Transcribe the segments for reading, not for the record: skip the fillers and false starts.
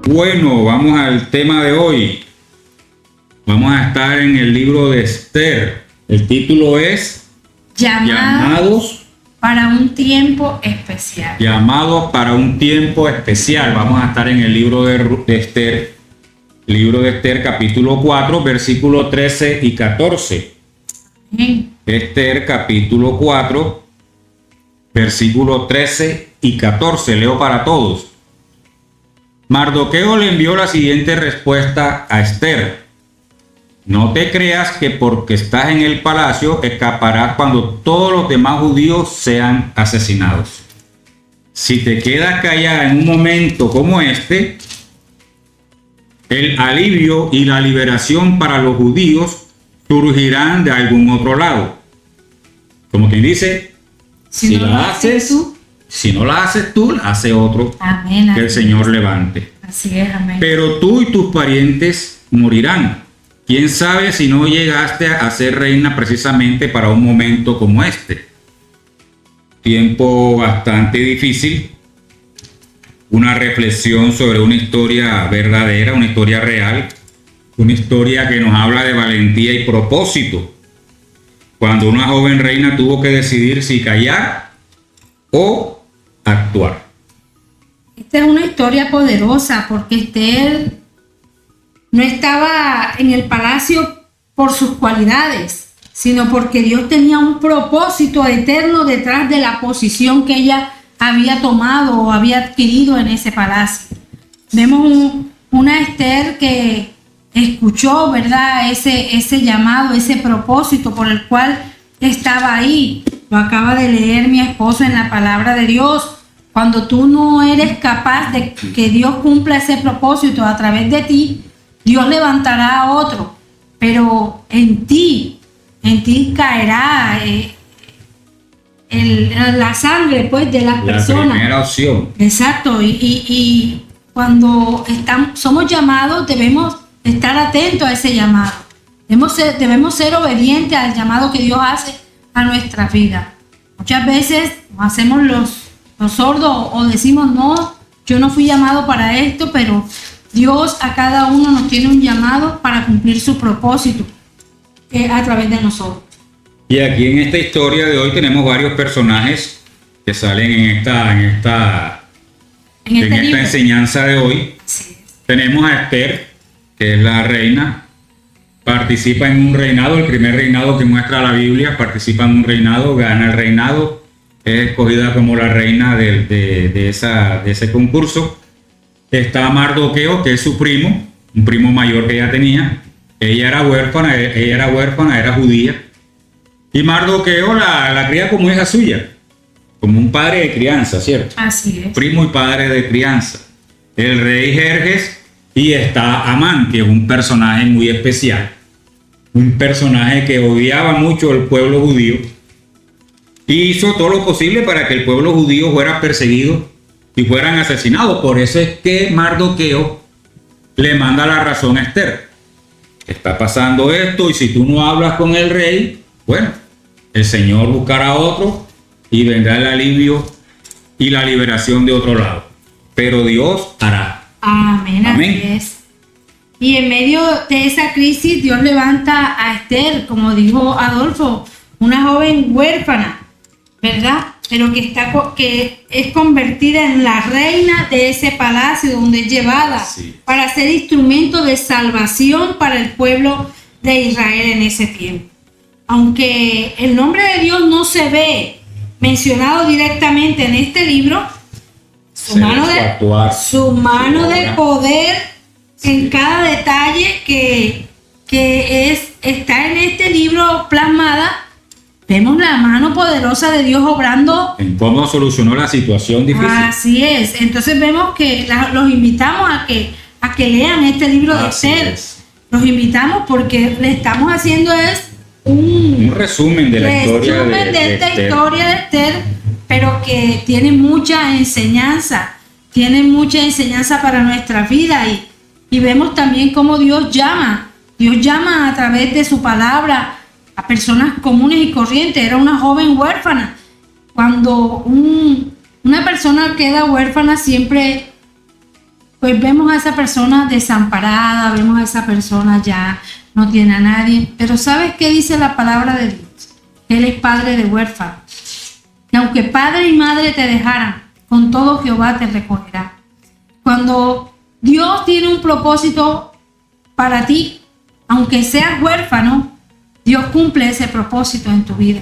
Bueno, vamos al tema de hoy. Vamos a estar en el libro de Esther. El título es Llamados para un tiempo especial. Llamados para un tiempo especial. Vamos a estar en el libro de Esther. Libro de Esther, capítulo 4, versículos 13 y 14. Amén. Esther, capítulo 4, versículos 13 y 14. Leo para todos. Mardoqueo le envió la siguiente respuesta a Esther: no te creas que porque estás en el palacio escaparás cuando todos los demás judíos sean asesinados. Si te quedas callada en un momento como este, el alivio y la liberación para los judíos surgirán de algún otro lado. Como quien dice, si no la haces tú, la hace otro. Amén, que el Señor levante. Así es, amén. Pero tú y tus parientes morirán. ¿Quién sabe si no llegaste a ser reina precisamente para un momento como este? Tiempo bastante difícil. Una reflexión sobre una historia verdadera, una historia real. Una historia que nos habla de valentía y propósito. Cuando una joven reina tuvo que decidir si callar o actuar. Esta es una historia poderosa porque Esther no estaba en el palacio por sus cualidades, sino porque Dios tenía un propósito eterno detrás de la posición que ella había tomado o había adquirido en ese palacio. Vemos una Esther que escuchó, ¿verdad?, ese llamado, ese propósito por el cual estaba ahí. Lo acaba de leer mi esposo en la palabra de Dios. Cuando tú no eres capaz de que Dios cumpla ese propósito a través de ti, Dios levantará a otro, pero en ti caerá la sangre, pues, de las personas. La primera opción. Exacto, y cuando somos llamados debemos estar atentos a ese llamado. Debemos ser obedientes al llamado que Dios hace a nuestra vida. Muchas veces hacemos los sordos o decimos, no, yo no fui llamado para esto, pero Dios a cada uno nos tiene un llamado para cumplir su propósito a través de nosotros. Y aquí en esta historia de hoy tenemos varios personajes que salen en esta enseñanza de hoy. Sí. Tenemos a Esther, que es la reina, participa en un reinado, el primer reinado que muestra la Biblia, participa en un reinado, gana el reinado, es escogida como la reina de ese concurso. Está Mardoqueo, que es su primo, un primo mayor que ella tenía. Ella era huérfana, era judía. Y Mardoqueo la cría como hija suya, como un padre de crianza, ¿cierto? Así es. Primo y padre de crianza. El rey Jerjes, y está Amán, que es un personaje muy especial. Un personaje que odiaba mucho al pueblo judío. Y hizo todo lo posible para que el pueblo judío fuera perseguido y fueran asesinados. Por eso es que Mardoqueo le manda la razón a Esther. Está pasando esto y si tú no hablas con el rey, bueno, el Señor buscará otro y vendrá el alivio y la liberación de otro lado. Pero Dios hará. Amén, Amén. así es. Y en medio de esa crisis, Dios levanta a Esther, como dijo Adolfo, una joven huérfana, ¿verdad? Pero que es convertida en la reina de ese palacio donde es llevada para ser instrumento de salvación para el pueblo de Israel en ese tiempo. Aunque el nombre de Dios no se ve mencionado directamente en este libro, su mano de poder en cada detalle que está en este libro plasmada. Vemos la mano poderosa de Dios obrando. En cómo solucionó la situación difícil. Así es. Entonces vemos que los invitamos a que lean este libro de Esther. Los invitamos porque le estamos haciendo un resumen de la historia de esta historia de Esther, pero que tiene mucha enseñanza. Tiene mucha enseñanza para nuestra vida y vemos también cómo Dios llama. Dios llama a través de su palabra a personas comunes y corrientes. Era una joven huérfana. Cuando una persona queda huérfana, siempre pues vemos a esa persona desamparada, vemos a esa persona ya no tiene a nadie. Pero ¿sabes qué dice la palabra de Dios? Él es padre de huérfanos. Que aunque padre y madre te dejaran, con todo Jehová te recogerá. Cuando Dios tiene un propósito para ti, aunque seas huérfano, Dios cumple ese propósito en tu vida.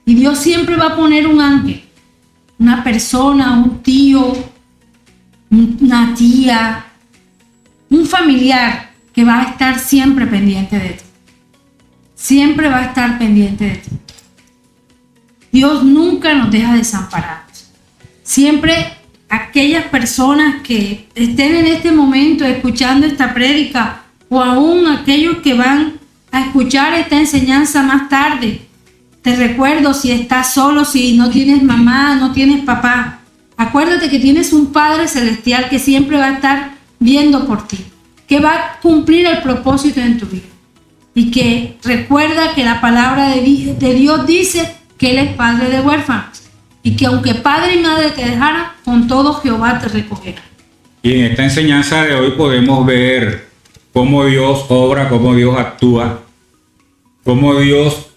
Y Dios siempre va a poner un ángel, una persona, un tío, una tía, un familiar que va a estar siempre pendiente de ti. Siempre va a estar pendiente de ti. Dios nunca nos deja desamparados. Siempre aquellas personas que estén en este momento escuchando esta prédica, o aún aquellos que van a escuchar esta enseñanza más tarde, te recuerdo, si estás solo, si no tienes mamá, no tienes papá, acuérdate que tienes un Padre Celestial que siempre va a estar viendo por ti, que va a cumplir el propósito en tu vida. Y que recuerda que la palabra de Dios dice que Él es padre de huérfanos. Y que aunque padre y madre te dejaran, con todo Jehová te recogerá. Y en esta enseñanza de hoy podemos ver cómo Dios obra, cómo Dios actúa, cómo Dios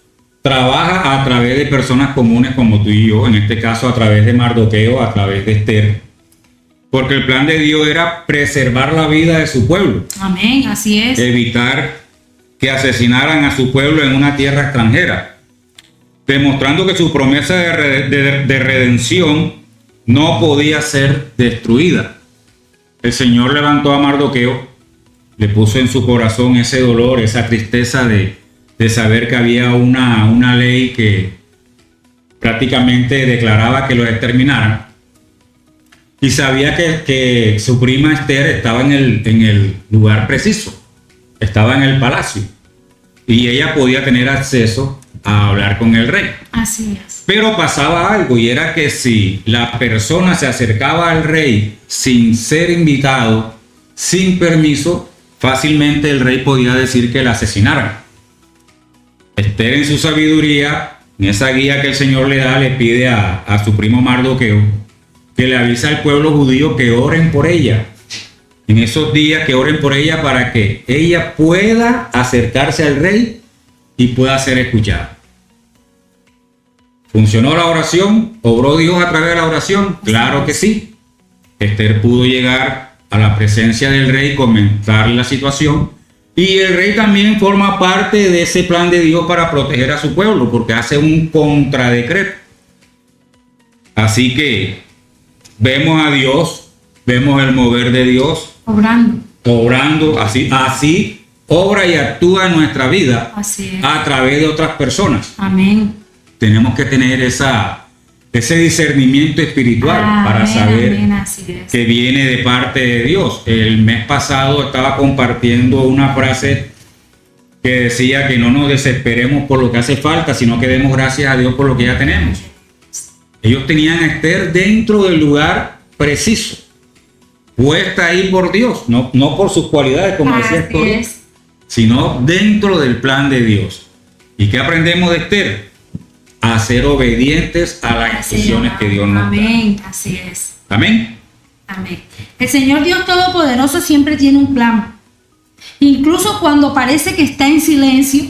trabaja a través de personas comunes como tú y yo, en este caso a través de Mardoqueo, a través de Esther, porque el plan de Dios era preservar la vida de su pueblo. Amén, así es. Evitar que asesinaran a su pueblo en una tierra extranjera, demostrando que su promesa de redención no podía ser destruida. El Señor levantó a Mardoqueo, le puso en su corazón ese dolor, esa tristeza de saber que había una ley que prácticamente declaraba que los exterminaran. Y sabía que su prima Esther estaba en el lugar preciso, estaba en el palacio. Y ella podía tener acceso a hablar con el rey. Así es. Pero pasaba algo, y era que si la persona se acercaba al rey sin ser invitado, sin permiso, fácilmente el rey podía decir que la asesinaran. Esther, en su sabiduría, en esa guía que el Señor le da, le pide a su primo Mardoqueo que le avisa al pueblo judío que oren por ella. En esos días, que oren por ella para que ella pueda acercarse al rey y pueda ser escuchada. ¿Funcionó la oración? ¿Obró Dios a través de la oración? Claro que sí. Esther pudo llegar a la presencia del rey, comentar la situación, y el rey también forma parte de ese plan de Dios para proteger a su pueblo, porque hace un contradecreto. Así que vemos a Dios, vemos el mover de Dios obrando, así obra y actúa en nuestra vida a través de otras personas. Amén. Tenemos que tener ese discernimiento espiritual para saber que viene de parte de Dios. El mes pasado estaba compartiendo una frase que decía que no nos desesperemos por lo que hace falta, sino que demos gracias a Dios por lo que ya tenemos. Ellos tenían a Esther dentro del lugar preciso, puesta ahí por Dios, no por sus cualidades, como decía Esther, sino dentro del plan de Dios. ¿Y qué aprendemos de Esther? A ser obedientes a las instrucciones que Dios nos da. Amén, así es. Amén. Amén. El Señor Dios Todopoderoso siempre tiene un plan. Incluso cuando parece que está en silencio,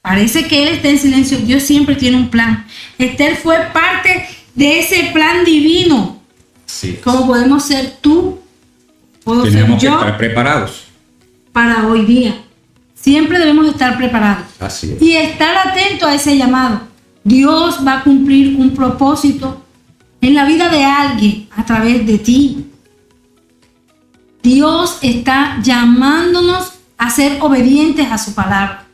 parece que Él está en silencio, Dios siempre tiene un plan. Esther fue parte de ese plan divino. Sí. Como podemos ser tú, tenemos que estar preparados para hoy día. Siempre debemos estar preparados. Así es. Y estar atentos a ese llamado. Dios va a cumplir un propósito en la vida de alguien a través de ti. Dios está llamándonos a ser obedientes a su palabra.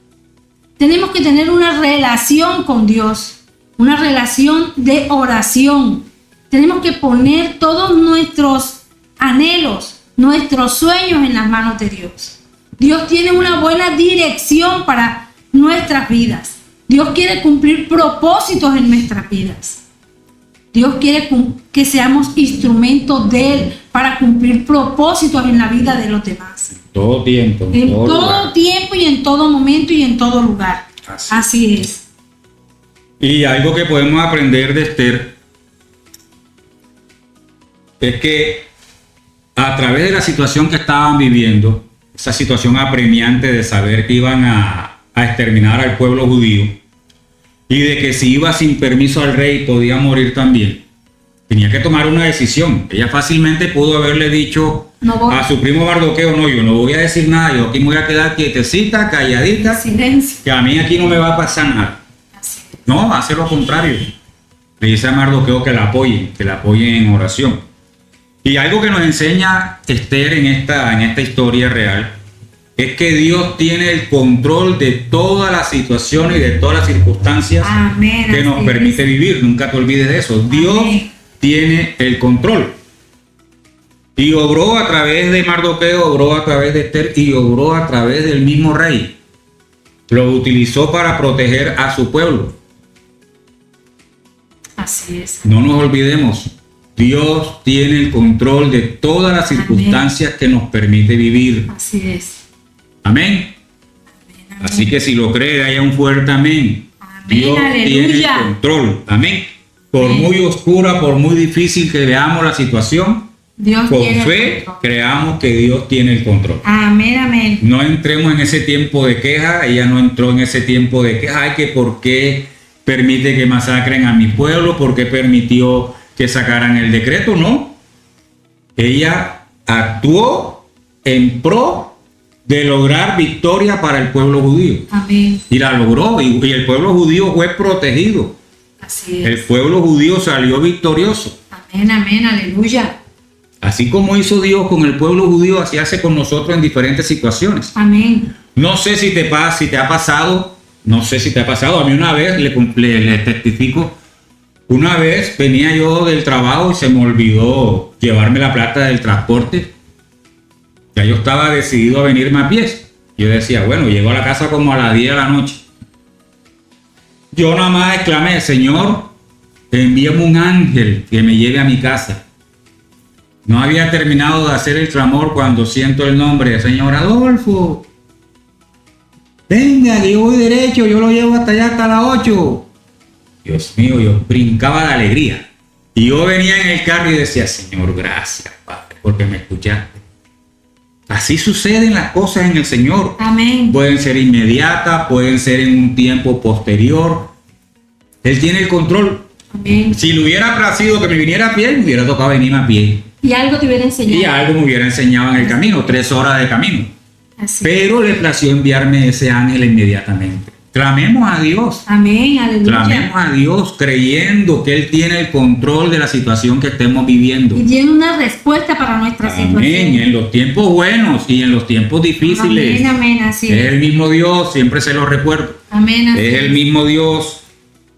Tenemos que tener una relación con Dios, una relación de oración. Tenemos que poner todos nuestros anhelos, nuestros sueños en las manos de Dios. Dios tiene una buena dirección para nuestras vidas. Dios quiere cumplir propósitos en nuestras vidas. Dios quiere que seamos instrumentos de Él para cumplir propósitos en la vida de los demás. Todo tiempo. En todo tiempo y en todo momento y en todo lugar. Así es. Y algo que podemos aprender de Esther es que a través de la situación que estaban viviendo, esa situación apremiante de saber que iban a exterminar al pueblo judío y de que si iba sin permiso al rey podía morir también, tenía que tomar una decisión. Ella fácilmente pudo haberle dicho a su primo Mardoqueo: no, yo no voy a decir nada, yo aquí me voy a quedar quietecita, calladita, silencio, que a mí aquí no me va a pasar nada. No, hace lo contrario. Le dice a Mardoqueo que la apoyen en oración. Y algo que nos enseña Esther en esta historia real es que Dios tiene el control de todas las situaciones y de todas las circunstancias que nos permite vivir. Nunca te olvides de eso. Dios tiene el control. Y obró a través de Mardoqueo, obró a través de Esther y obró a través del mismo rey. Lo utilizó para proteger a su pueblo. Así es. No nos olvidemos, Dios tiene el control de todas las circunstancias que nos permite vivir. Así es. Amén. Así que si lo cree, haya un fuerte amén. Dios tiene el control. Amén. Por muy oscura, por muy difícil que veamos la situación, Dios con fe creamos que Dios tiene el control. Amén, amén. No entremos en ese tiempo de queja. Ella no entró en ese tiempo de queja. Ay, que por qué permite que masacren a mi pueblo, por qué permitió que sacaran el decreto. No. Ella actuó en pro de lograr victoria para el pueblo judío. Amén. Y la logró, y el pueblo judío fue protegido. Así es. El pueblo judío salió victorioso. Amén, amén, aleluya. Así como hizo Dios con el pueblo judío, así hace con nosotros en diferentes situaciones. Amén. No sé si te ha pasado, a mí una vez le testifico, una vez venía yo del trabajo y se me olvidó llevarme la plata del transporte. Ya yo estaba decidido a venirme a pies. Yo decía, bueno, llego a la casa como a las 10 de la noche. Yo nada más exclamé: Señor, envíame un ángel que me lleve a mi casa. No había terminado de hacer el clamor cuando siento el nombre: Señor Adolfo, venga, que yo voy derecho, yo lo llevo hasta allá, hasta las 8. Dios mío, yo brincaba de alegría. Y yo venía en el carro y decía: Señor, gracias, Padre, porque me escuchaste. Así suceden las cosas en el Señor. Amén. Pueden ser inmediatas, pueden ser en un tiempo posterior. Él tiene el control. Amén. Si le hubiera placido que me viniera a pie, me hubiera tocado venirme a pie. Y algo te hubiera enseñado. Y algo me hubiera enseñado en el camino, 3 horas de camino. Así. Pero le plació enviarme ese ángel inmediatamente. Clamemos a Dios. Amén, aleluya. Clamemos a Dios creyendo que Él tiene el control de la situación que estemos viviendo. Y tiene una respuesta para nuestra situación. Amén. En los tiempos buenos y en los tiempos difíciles. Amén, amén, así es el mismo Dios, siempre se lo recuerdo. Amén, así es el mismo Dios.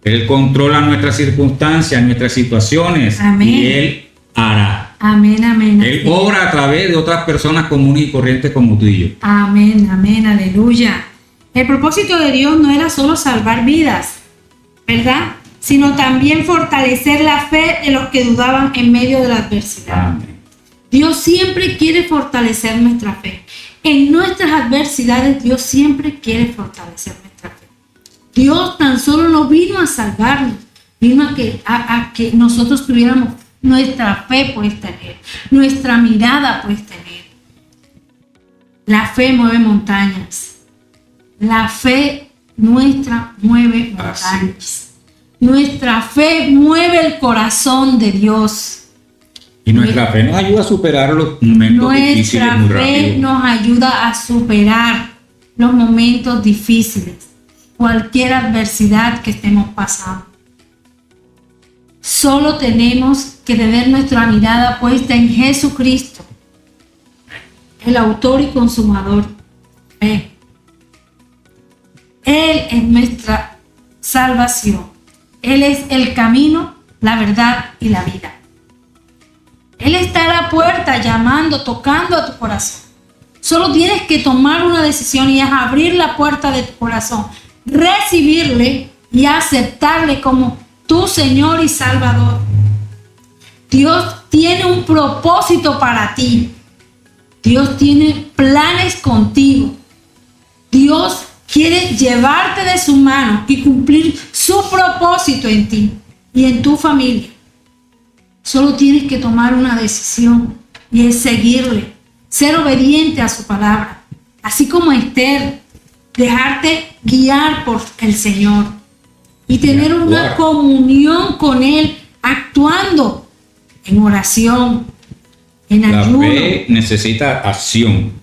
Él controla nuestras circunstancias, nuestras situaciones. Amén. Y Él hará. Amén, amén. Él obra a través de otras personas comunes y corrientes como tú y yo. Amén, amén, aleluya. El propósito de Dios no era solo salvar vidas, ¿verdad? Sino también fortalecer la fe de los que dudaban en medio de la adversidad. Amén. Dios siempre quiere fortalecer nuestra fe. En nuestras adversidades, Dios siempre quiere fortalecer nuestra fe. Dios tan solo no vino a salvarnos, vino a que nosotros tuviéramos nuestra fe puesta en Él, nuestra mirada puesta en Él. La fe mueve montañas. La fe nuestra mueve montañas. Nuestra fe mueve el corazón de Dios. Y nuestra fe nos ayuda a superar los momentos difíciles muy rápido. Nuestra fe nos ayuda a superar los momentos difíciles, cualquier adversidad que estemos pasando. Solo tenemos que tener nuestra mirada puesta en Jesucristo, el autor y consumador de fe. Él es nuestra salvación. Él es el camino, la verdad y la vida. Él está a la puerta llamando, tocando a tu corazón. Solo tienes que tomar una decisión y es abrir la puerta de tu corazón, recibirle y aceptarle como tu Señor y Salvador. Dios tiene un propósito para ti. Dios tiene planes contigo. Dios quiere llevarte de su mano y cumplir su propósito en ti y en tu familia. Solo tienes que tomar una decisión y es seguirle, ser obediente a su palabra. Así como Esther, dejarte guiar por el Señor y tener una comunión con Él, actuando en oración, en ayuno. La fe necesita acción.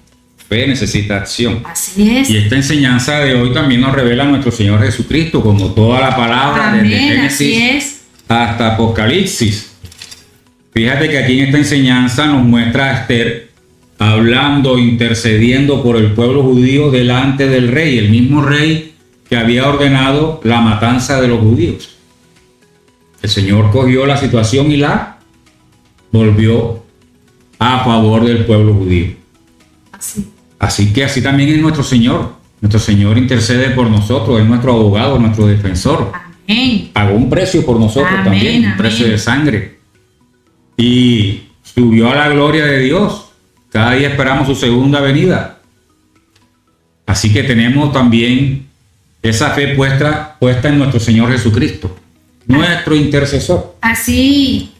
Fe necesita acción. Así es. Y esta enseñanza de hoy también nos revela a nuestro Señor Jesucristo, como toda la palabra, Amén, desde Génesis hasta Apocalipsis. Fíjate que aquí en esta enseñanza nos muestra a Esther hablando, intercediendo por el pueblo judío delante del rey, el mismo rey que había ordenado la matanza de los judíos. El Señor cogió la situación y la volvió a favor del pueblo judío. Así que así también es nuestro Señor. Nuestro Señor intercede por nosotros, es nuestro abogado, nuestro defensor. Amén. Pagó un precio por nosotros también, un precio de sangre. Y subió a la gloria de Dios. Cada día esperamos su segunda venida. Así que tenemos también esa fe puesta en nuestro Señor Jesucristo, nuestro intercesor. Así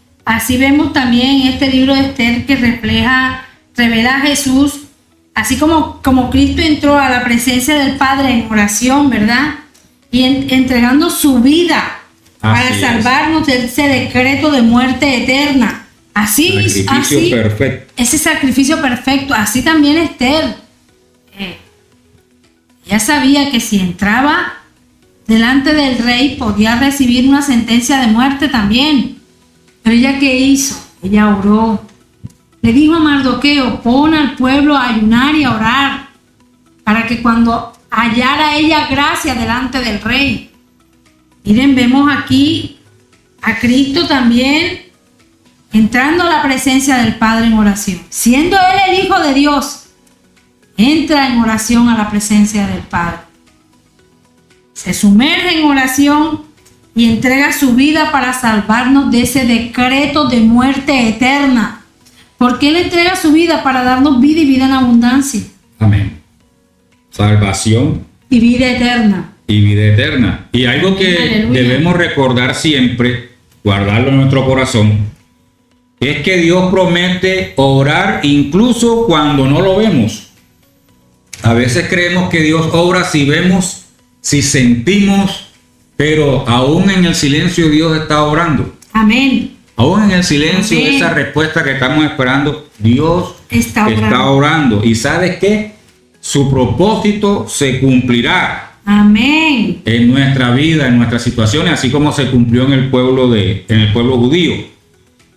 vemos también en este libro de Esther que revela a Jesús, así como Cristo entró a la presencia del Padre en oración, ¿verdad? Y entregando su vida para salvarnos de ese decreto de muerte eterna. Perfecto. Ese sacrificio perfecto. Así también Esther. Ella sabía que si entraba delante del rey podía recibir una sentencia de muerte también. Pero ella, ¿qué hizo? Ella oró. Le dijo a Mardoqueo: pon al pueblo a ayunar y a orar, para que cuando hallara ella gracia delante del rey. Miren, vemos aquí a Cristo también entrando a la presencia del Padre en oración. Siendo Él el Hijo de Dios, entra en oración a la presencia del Padre. Se sumerge en oración y entrega su vida para salvarnos de ese decreto de muerte eterna. Porque Él entrega su vida para darnos vida y vida en abundancia. Amén. Salvación. Y vida eterna. Y vida eterna. Y algo que debemos recordar siempre, guardarlo en nuestro corazón, es que Dios promete obrar incluso cuando no lo vemos. A veces creemos que Dios obra si vemos, si sentimos, pero aún en el silencio Dios está obrando. Amén. Aún en el silencio de esa respuesta que estamos esperando, Dios está orando. ¿Y sabes qué? Su propósito se cumplirá. Amén. En nuestra vida, en nuestras situaciones, así como se cumplió en el pueblo judío.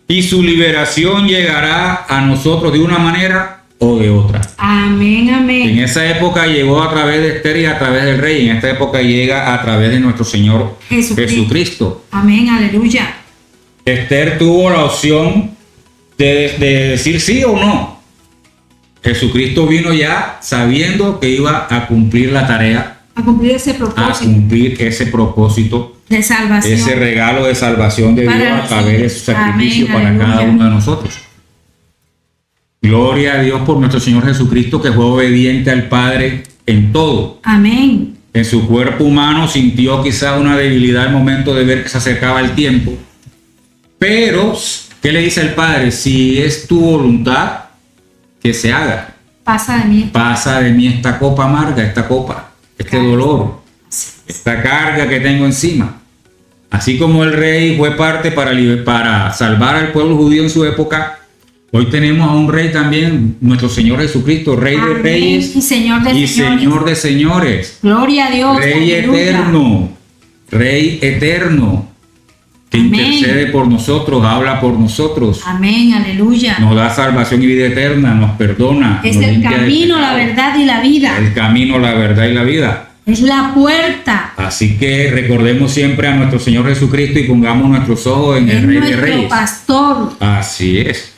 Y su liberación llegará a nosotros de una manera o de otra. Amén, amén. En esa época llegó a través de Esther y a través del rey. En esta época llega a través de nuestro Señor Jesucristo. Amén, aleluya. Esther tuvo la opción de decir sí o no. Jesucristo vino ya sabiendo que iba a cumplir la tarea. A cumplir ese propósito. A cumplir ese propósito. De salvación. Ese regalo de salvación de Dios a través de su sacrificio para cada uno de nosotros. Gloria a Dios por nuestro Señor Jesucristo, que fue obediente al Padre en todo. Amén. En su cuerpo humano sintió quizás una debilidad al momento de ver que se acercaba el tiempo. Pero, ¿qué le dice el Padre? Si es tu voluntad, que se haga. Pasa de mí. Pasa de mí esta copa amarga, esta copa, este dolor, esta carga que tengo encima. Así como el rey fue parte para salvar al pueblo judío en su época, hoy tenemos a un rey también, nuestro Señor Jesucristo, Rey de reyes y Señor de señores. Gloria a Dios. Rey eterno, Rey eterno, que intercede por nosotros, habla por nosotros. Amén, aleluya. Nos da salvación y vida eterna, nos perdona. Es nos el camino, la verdad y la vida. El camino, la verdad y la vida. Es la puerta. Así que recordemos siempre a nuestro Señor Jesucristo y pongamos nuestros ojos en el Rey de Reyes. Nuestro pastor. Así es.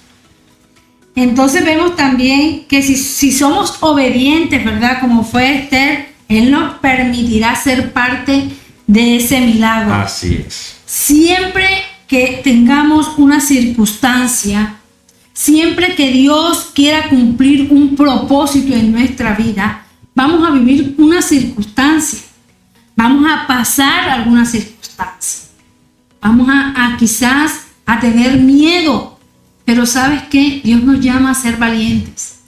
Entonces vemos también que si somos obedientes, ¿verdad? Como fue Esther, Él nos permitirá ser parte de ese milagro. Así es. Siempre que tengamos una circunstancia, siempre que Dios quiera cumplir un propósito en nuestra vida, vamos a vivir una circunstancia, vamos a pasar alguna circunstancia, vamos a quizás a tener miedo, Pero ¿sabes qué? Dios nos llama a ser valientes.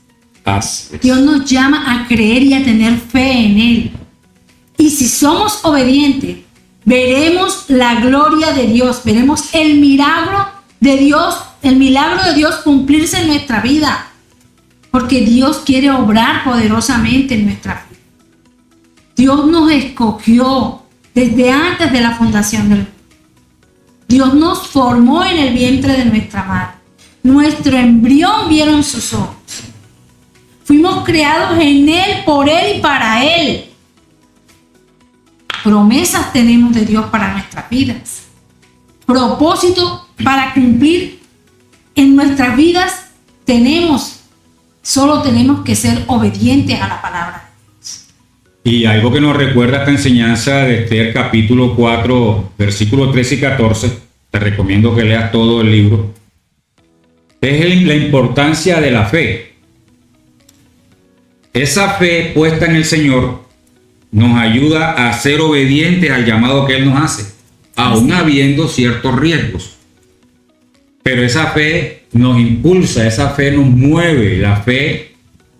Así es. Dios nos llama a creer y a tener fe en Él. Y si somos obedientes, veremos la gloria de Dios, veremos el milagro de Dios cumplirse en nuestra vida. Porque Dios quiere obrar poderosamente en nuestra vida. Dios nos escogió desde antes de la fundación del mundo. Dios nos formó en el vientre de nuestra madre. Nuestro embrión vieron sus ojos. Fuimos creados en Él, por Él y para Él. Promesas tenemos de Dios para nuestras vidas. Propósito para cumplir en nuestras vidas tenemos. Solo tenemos que ser obedientes a la palabra de Dios. Y algo que nos recuerda esta enseñanza de Esther capítulo 4, versículos 13 y 14, te recomiendo que leas todo el libro, es la importancia de la fe. Esa fe puesta en el Señor nos ayuda a ser obedientes al llamado que Él nos hace, aún habiendo ciertos riesgos. Pero esa fe nos impulsa, esa fe nos mueve. La fe,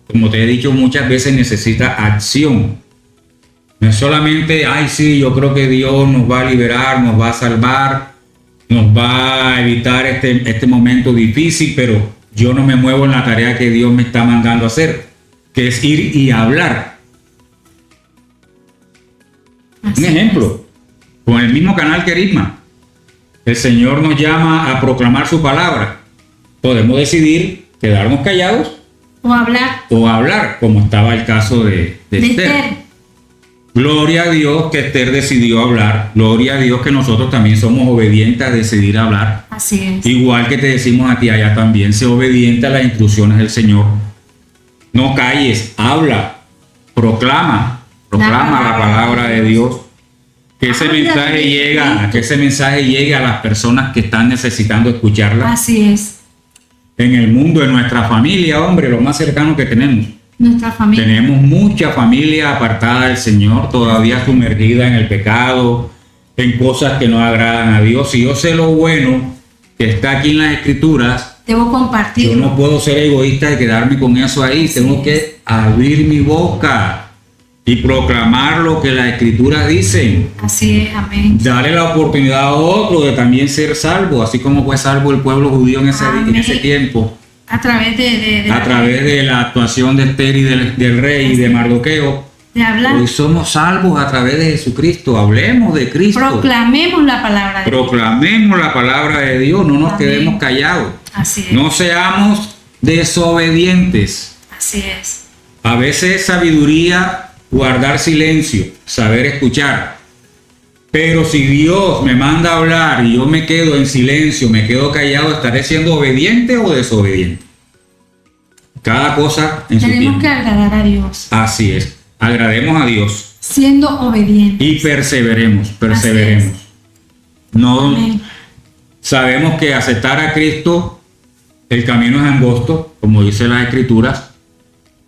como te he dicho muchas veces, necesita acción. No es solamente, ay sí, yo creo que Dios nos va a liberar, nos va a salvar, nos va a evitar este momento difícil, pero yo no me muevo en la tarea que Dios me está mandando a hacer, que es ir y hablar. Un ejemplo, con el mismo canal Querigma, el Señor nos llama a proclamar su palabra. Podemos decidir quedarnos callados o hablar, como estaba el caso de Esther. Gloria a Dios que Esther decidió hablar. Gloria a Dios que nosotros también somos obedientes a decidir hablar. Así es. Igual que te decimos a ti allá también, sé obediente a las instrucciones del Señor. No calles, habla, proclama la palabra de Dios. Que ese mensaje llegue a las personas que están necesitando escucharla. Así es. En el mundo, en nuestra familia, hombre, lo más cercano que tenemos. Nuestra familia. Tenemos mucha familia apartada del Señor, todavía sumergida en el pecado, en cosas que no agradan a Dios. Si yo sé lo bueno que está aquí en las Escrituras, debo compartirlo. Yo no puedo ser egoísta y quedarme con eso ahí. Así Tengo que abrir mi boca y proclamar lo que las Escrituras dicen. Así es, amén. Darle la oportunidad a otro de también ser salvo, así como fue salvo el pueblo judío en ese tiempo. A través de la actuación de Esther y del rey y de Mardoqueo. De hablar. Hoy somos salvos a través de Jesucristo. Hablemos de Cristo. Proclamemos la palabra de Dios. Proclamemos la palabra de Dios. No nos quedemos callados. Así es. No seamos desobedientes. Así es. A veces es sabiduría guardar silencio, saber escuchar. Pero si Dios me manda a hablar y yo me quedo en silencio, me quedo callado, ¿estaré siendo obediente o desobediente? Cada cosa en su tiempo. Tenemos que agradar a Dios. Así es. Agrademos a Dios. Siendo obedientes. Y perseveremos. No. Amén. Sabemos que aceptar a Cristo, el camino es angosto, como dice las Escrituras.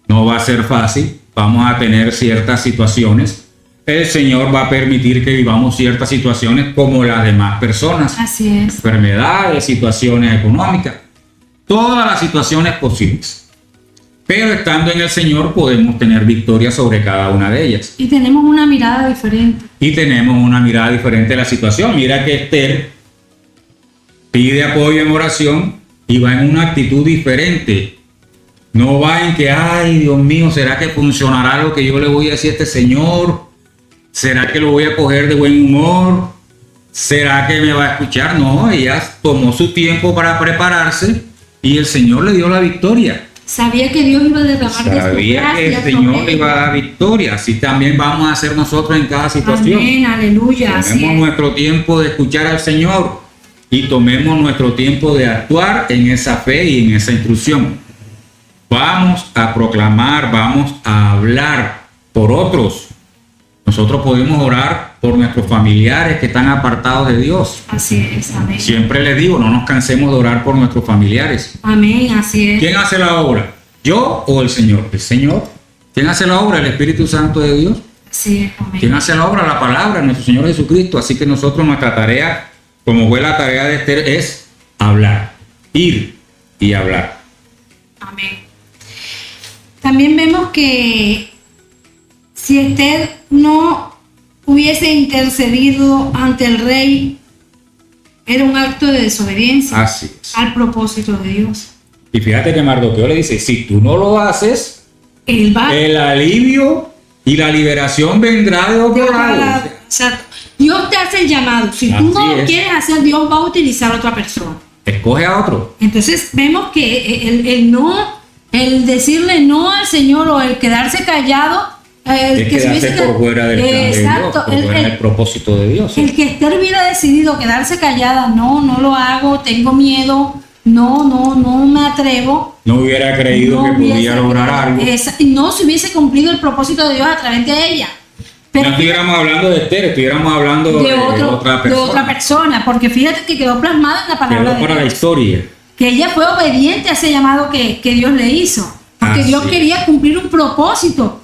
No va a ser fácil. Vamos a tener ciertas situaciones. El Señor va a permitir que vivamos ciertas situaciones como las demás personas. Así es. Enfermedades, situaciones económicas, todas las situaciones posibles. Pero estando en el Señor podemos tener victoria sobre cada una de ellas. Y tenemos una mirada diferente. De la situación. Mira que Esther pide apoyo en oración y va en una actitud diferente. No va en que, ay, Dios mío, ¿será que funcionará lo que yo le voy a decir a este señor? ¿Será que lo voy a coger de buen humor? ¿Será que me va a escuchar? No, ella tomó su tiempo para prepararse y el Señor le dio la victoria. Sabía que Dios iba a derramar de su gracia. Sabía que el Señor le iba a dar victoria. Así también vamos a hacer nosotros en cada situación. Amén, aleluya. Tomemos nuestro tiempo de escuchar al Señor y tomemos nuestro tiempo de actuar en esa fe y en esa instrucción. Vamos a proclamar, vamos a hablar por otros. Nosotros podemos orar por nuestros familiares que están apartados de Dios. Así es, amén. Siempre les digo, no nos cansemos de orar por nuestros familiares. Amén, así es. ¿Quién hace la obra? ¿Yo o el Señor? El Señor. ¿Quién hace la obra? El Espíritu Santo de Dios. Así es, amén. ¿Quién hace la obra? La palabra, nuestro Señor Jesucristo. Así que nosotros, nuestra tarea, como fue la tarea de Esther, es hablar, ir y hablar. Amén. También vemos que si Esther no hubiese intercedido ante el rey, era un acto de desobediencia Así es. al propósito de Dios. Y fíjate que Mardoqueo le dice, si tú no lo haces, Él va el alivio y la liberación vendrá de de otro otro lado. lado. Exacto. Dios te hace el llamado. Si tú Así no lo es. quieres hacer, Dios va a utilizar a otra persona. Escoge a otro. Entonces vemos que el decirle no al Señor o el quedarse callado, Es que se quedarse hubiese- por fuera del plan de Dios, exacto, por fuera del propósito de Dios. el que Esther hubiera decidido quedarse callada, no lo hago, tengo miedo, no me atrevo. No hubiera creído no que podía hubiese- lograr algo. no se hubiese cumplido el propósito de Dios a través de ella. Pero No estuviéramos hablando de Esther, estuviéramos hablando de otra persona. persona, porque fíjate que quedó plasmada en la palabra Quedó de para la Dios. historia. Que ella fue obediente a ese llamado que Dios le hizo. Porque Así Dios es. quería cumplir un propósito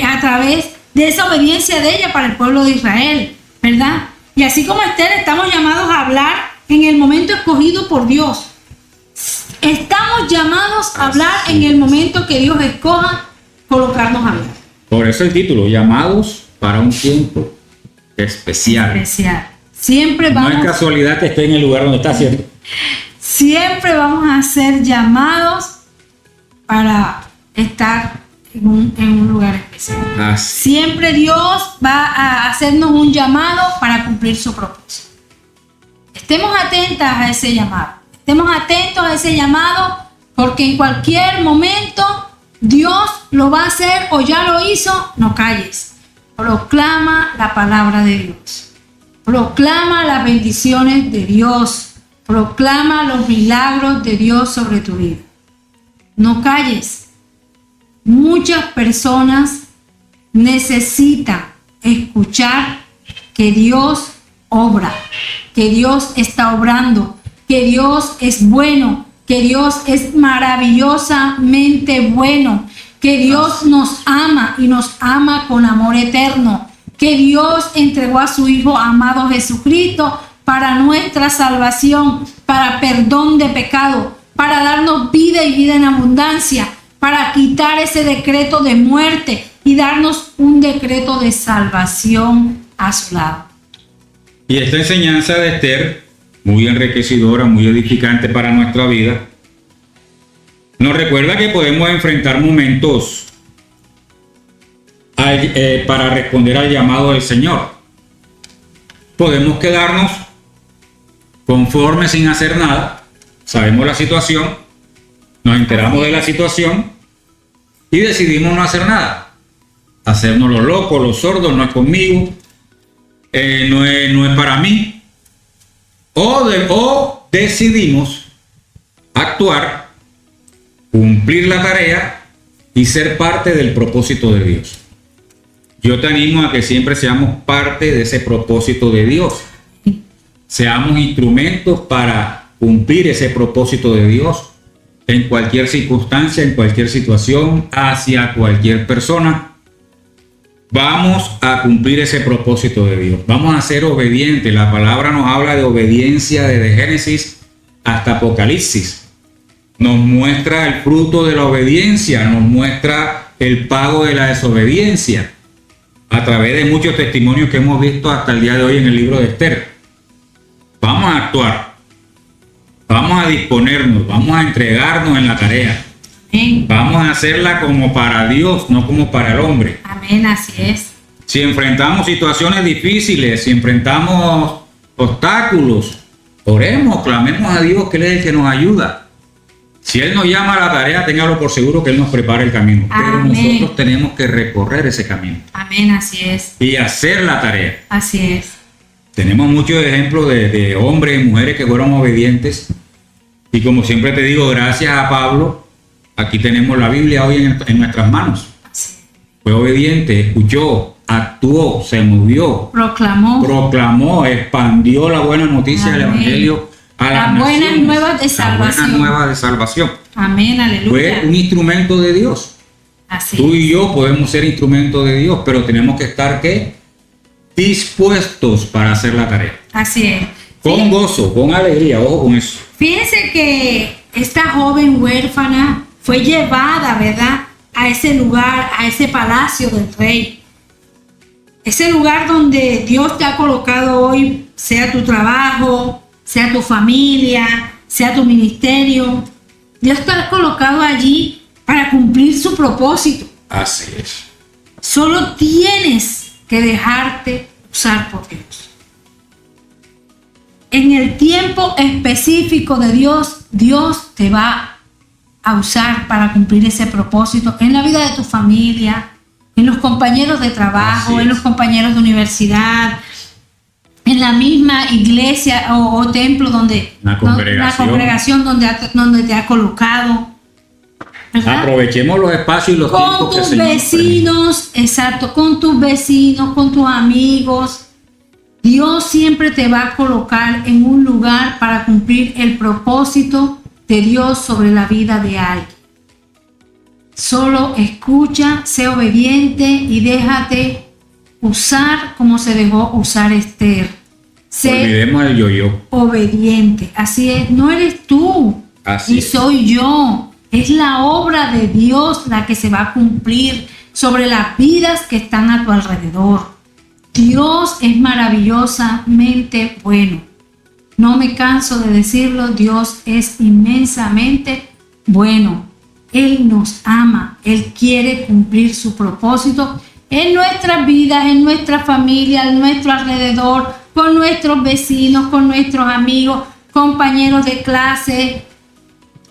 a través de esa obediencia de ella para el pueblo de Israel, ¿verdad? Y así como Esther, estamos llamados a hablar en el momento escogido por Dios. Estamos llamados a hablar en el momento que Dios escoja colocarnos a hablar. Por eso el título, llamados para un tiempo especial. Especial. Siempre No es vamos, casualidad que esté en el lugar donde está, ¿cierto? siempre vamos a ser llamados para estar en un lugar especial. Así. Siempre Dios va a hacernos un llamado para cumplir su propósito. Estemos atentas a ese llamado. Estemos atentos a ese llamado porque en cualquier momento Dios lo va a hacer o ya lo hizo. No calles. Proclama la palabra de Dios. Proclama las bendiciones de Dios. Proclama los milagros de Dios sobre tu vida. No calles. Muchas personas necesitan escuchar que Dios obra, que Dios está obrando, que Dios es bueno, que Dios es maravillosamente bueno, que Dios nos ama y nos ama con amor eterno, que Dios entregó a su Hijo amado Jesucristo para nuestra salvación, para perdón de pecado, para darnos vida y vida en abundancia, para quitar ese decreto de muerte y darnos un decreto de salvación a su lado. Y esta enseñanza de Esther, muy enriquecedora, muy edificante para nuestra vida, nos recuerda que podemos enfrentar momentos para responder al llamado del Señor. Podemos quedarnos conformes sin hacer nada, sabemos la situación, nos enteramos de la situación y decidimos no hacer nada. Hacernos los locos, los sordos, no es conmigo, no es para mí. O decidimos actuar, cumplir la tarea y ser parte del propósito de Dios. Yo te animo a que siempre seamos parte de ese propósito de Dios. Seamos instrumentos para cumplir ese propósito de Dios en cualquier circunstancia, en cualquier situación, hacia cualquier persona. Vamos a cumplir ese propósito de Dios. Vamos a ser obedientes. La palabra nos habla de obediencia desde Génesis hasta Apocalipsis. Nos muestra el fruto de la obediencia, nos muestra el pago de la desobediencia a través de muchos testimonios que hemos visto hasta el día de hoy en el libro de Esther. Vamos a actuar, vamos a disponernos, vamos a entregarnos en la tarea. Amén. Vamos a hacerla como para Dios, no como para el hombre. Amén, así es. Si enfrentamos situaciones difíciles, si enfrentamos obstáculos, oremos, clamemos a Dios que Él es el que nos ayuda. Si Él nos llama a la tarea, téngalo por seguro que Él nos prepara el camino. Pero Amén. nosotros tenemos que recorrer ese camino Amén, así es. y hacer la tarea. Así es. Tenemos muchos ejemplos de hombres y mujeres que fueron obedientes. Y como siempre te digo, gracias a Pablo, aquí tenemos la Biblia hoy en nuestras manos. Así es. Fue obediente, escuchó, actuó, se movió, proclamó, expandió la buena noticia del Amén. Evangelio a las Las buenas naciones. nuevas de salvación. Las buenas nuevas de salvación. Amén, aleluya. Fue un instrumento de Dios. Así Tú es. y yo podemos ser instrumentos de Dios, pero tenemos que estar ¿qué? Dispuestos para hacer la tarea. Así es. Con gozo, con alegría, ojo con eso. Fíjense que esta joven huérfana fue llevada, ¿verdad?, a ese lugar, a ese palacio del rey. Ese lugar donde Dios te ha colocado hoy, sea tu trabajo, sea tu familia, sea tu ministerio. Dios te ha colocado allí para cumplir su propósito. Así es. Solo tienes que dejarte usar por Dios. En el tiempo específico de Dios, Dios te va a usar para cumplir ese propósito en la vida de tu familia, en los compañeros de trabajo, en los compañeros de universidad, en la misma iglesia o templo donde la congregación donde te ha colocado. ¿Verdad? Aprovechemos los espacios y los tiempos que el Señor vecinos, exacto, con tus vecinos, con tus amigos. Dios siempre te va a colocar en un lugar para cumplir el propósito de Dios sobre la vida de alguien. Solo escucha, sé obediente y déjate usar como se dejó usar Esther. Sé olvidemos el yo-yo. Obediente. Así es, no eres tú. Así es. Soy yo. Es la obra de Dios la que se va a cumplir sobre las vidas que están a tu alrededor. Dios es maravillosamente bueno. No me canso de decirlo, Dios es inmensamente bueno. Él nos ama, Él quiere cumplir su propósito en nuestras vidas, en nuestra familia, en nuestro alrededor, con nuestros vecinos, con nuestros amigos, compañeros de clase,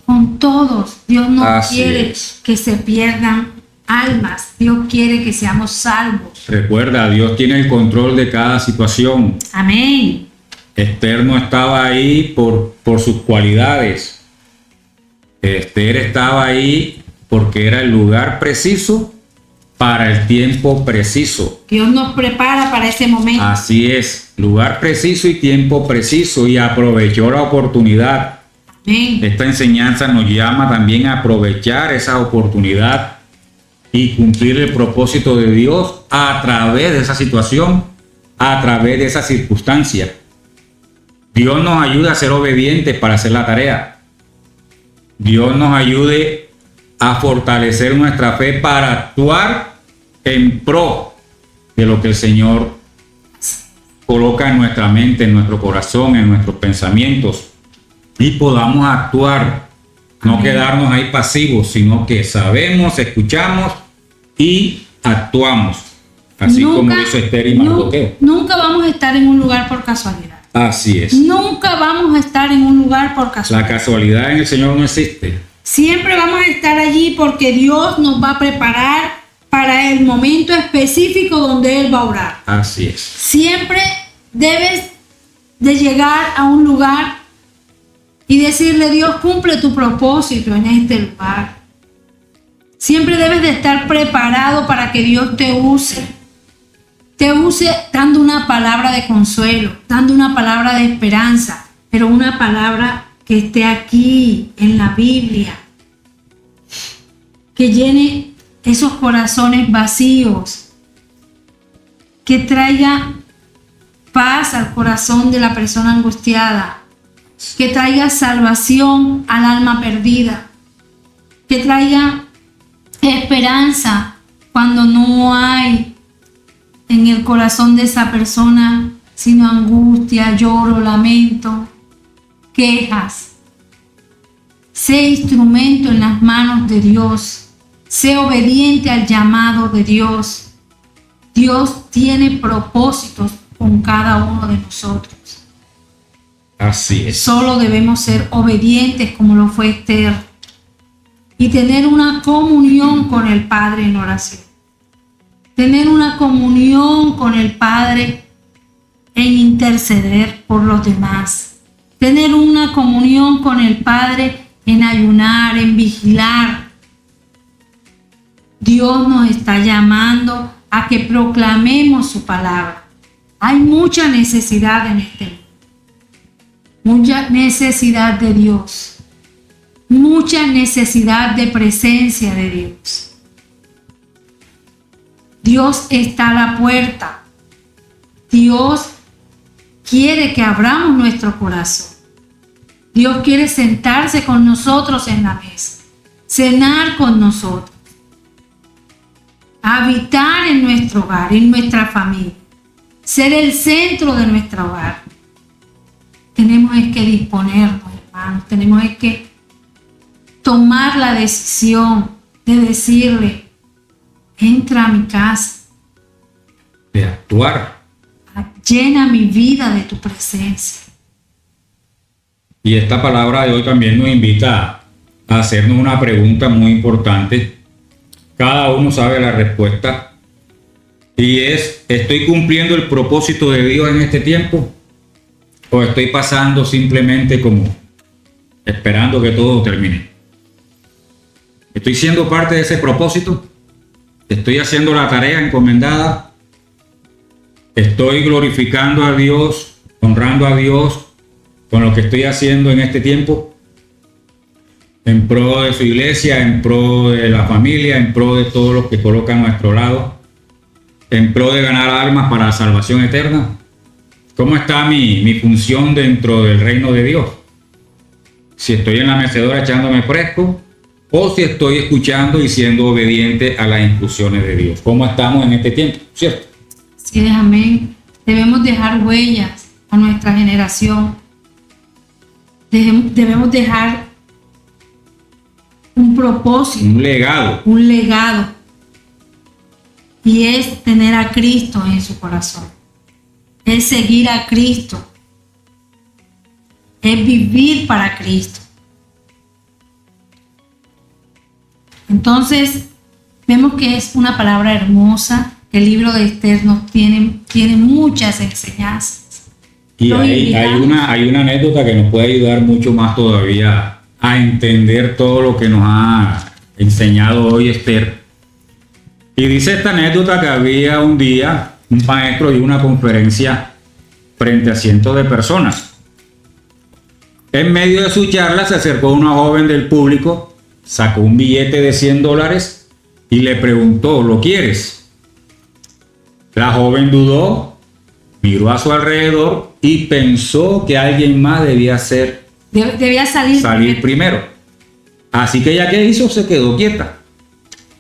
con todos. Dios no quiere que se pierdan almas, Dios quiere que seamos salvos. Recuerda, Dios tiene el control de cada situación. Amén. Esther no estaba ahí por sus cualidades. Esther estaba ahí porque era el lugar preciso para el tiempo preciso. Dios nos prepara para ese momento. Así es, lugar preciso y tiempo preciso, y aprovechó la oportunidad. Amén. Esta enseñanza nos llama también a aprovechar esa oportunidad y cumplir el propósito de Dios a través de esa situación, a través de esa circunstancia. Dios nos ayuda a ser obedientes para hacer la tarea. Dios nos ayude a fortalecer nuestra fe para actuar en pro de lo que el Señor coloca en nuestra mente, en nuestro corazón, en nuestros pensamientos, y podamos actuar, no quedarnos ahí pasivos, sino que sabemos, escuchamos y actuamos, así como hizo Esther y Mardoqueo. Nunca vamos a estar en un lugar por casualidad. Así es. Nunca vamos a estar en un lugar por casualidad. La casualidad en el Señor no existe. Siempre vamos a estar allí porque Dios nos va a preparar para el momento específico donde Él va a orar. Así es. Siempre debes de llegar a un lugar y decirle: Dios, cumple tu propósito en este lugar. Siempre debes de estar preparado para que Dios te use. Te use dando una palabra de consuelo, dando una palabra de esperanza, pero una palabra que esté aquí en la Biblia, que llene esos corazones vacíos, que traiga paz al corazón de la persona angustiada, que traiga salvación al alma perdida, que traiga esperanza cuando no hay en el corazón de esa persona sino angustia, lloro, lamento, quejas. Sé instrumento en las manos de Dios. Sé obediente al llamado de Dios. Dios tiene propósitos con cada uno de nosotros. Así es. Solo debemos ser obedientes como lo fue Esther y tener una comunión con el Padre en oración. Tener una comunión con el Padre en interceder por los demás. Tener una comunión con el Padre en ayunar, en vigilar. Dios nos está llamando a que proclamemos su palabra. Hay mucha necesidad en este mundo. Mucha necesidad de Dios. Mucha necesidad de presencia de Dios. Dios está a la puerta. Dios quiere que abramos nuestro corazón. Dios quiere sentarse con nosotros en la mesa, cenar con nosotros, habitar en nuestro hogar, en nuestra familia, ser el centro de nuestro hogar. Tenemos que disponernos, hermanos, tenemos que tomar la decisión de decirle: entra a mi casa, de actuar. llena mi vida de tu presencia. Y esta palabra de hoy también nos invita a hacernos una pregunta muy importante. Cada uno sabe la respuesta. Y es: ¿estoy cumpliendo el propósito de Dios en este tiempo? ¿O estoy pasando simplemente como esperando que todo termine? ¿Estoy siendo parte de ese propósito? ¿Estoy haciendo la tarea encomendada? ¿Estoy glorificando a Dios, honrando a Dios con lo que estoy haciendo en este tiempo? En pro de su iglesia, en pro de la familia, en pro de todos los que colocan a nuestro lado, en pro de ganar almas para la salvación eterna. ¿Cómo está mi función dentro del reino de Dios? Si estoy en la mecedora echándome fresco, o si estoy escuchando y siendo obediente a las instrucciones de Dios. ¿Cómo estamos en este tiempo? ¿Cierto? Sí, amén. Debemos dejar huellas a nuestra generación. Debemos dejar un propósito, Un legado. un legado. Y es tener a Cristo en su corazón. Es seguir a Cristo. Es vivir para Cristo. Entonces, vemos que es una palabra hermosa. El libro de Esther nos tiene muchas enseñanzas. Y hay una anécdota que nos puede ayudar mucho más todavía a entender todo lo que nos ha enseñado hoy Esther. Y dice esta anécdota que había un día un maestro dio una conferencia frente a cientos de personas. En medio de su charla se acercó una joven del público, sacó un billete de $100 y le preguntó: ¿lo quieres? La joven dudó, miró a su alrededor y pensó que alguien más debía salir primero. Así que ella, ¿qué hizo? Se quedó quieta.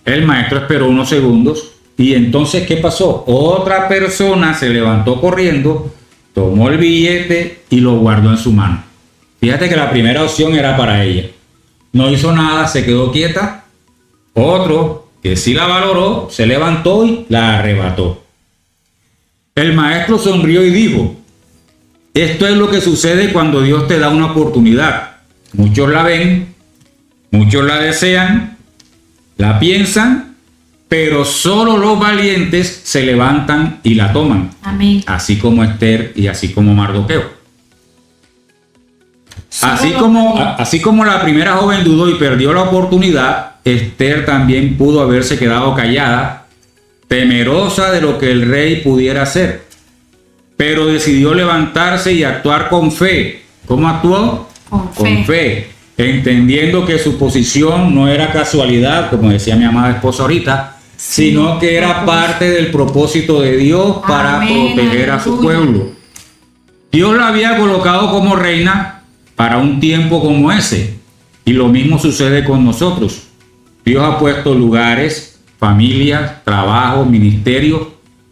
El maestro esperó unos segundos y entonces, ¿qué pasó? Otra persona se levantó corriendo, tomó el billete y lo guardó en su mano. Fíjate que la primera opción era para ella. No hizo nada, se quedó quieta. Otro, que sí la valoró, se levantó y la arrebató. El maestro sonrió y dijo: esto es lo que sucede cuando Dios te da una oportunidad. Muchos la ven, muchos la desean, la piensan, pero solo los valientes se levantan y la toman. Amén. Así como Esther y así como Mardoqueo. Así como la primera joven dudó y perdió la oportunidad, Esther también pudo haberse quedado callada, temerosa de lo que el rey pudiera hacer. Pero decidió levantarse y actuar con fe. ¿Cómo actuó? Con fe. Entendiendo que su posición no era casualidad, como decía mi amada esposa ahorita, sino que era parte del propósito de Dios para proteger a su pueblo. Dios la había colocado como reina para un tiempo como ese. Y lo mismo sucede con nosotros. Dios ha puesto lugares, familias, trabajos, ministerios,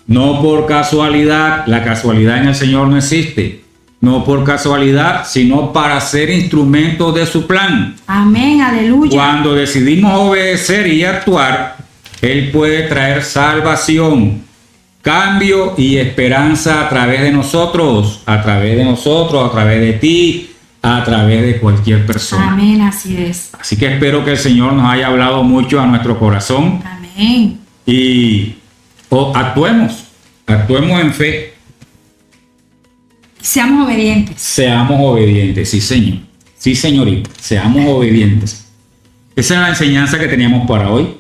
no por casualidad. La casualidad en el Señor no existe. No por casualidad, sino para ser instrumentos de su plan. Amén, aleluya. Cuando decidimos obedecer y actuar, Él puede traer salvación, cambio y esperanza a través de nosotros, a través de ti, a través de cualquier persona. Amén, así es. Así que espero que el Señor nos haya hablado mucho a nuestro corazón. Amén. Y actuemos en fe. Seamos obedientes. Seamos obedientes, sí señor. Sí señorita, seamos obedientes. Esa es la enseñanza que teníamos para hoy.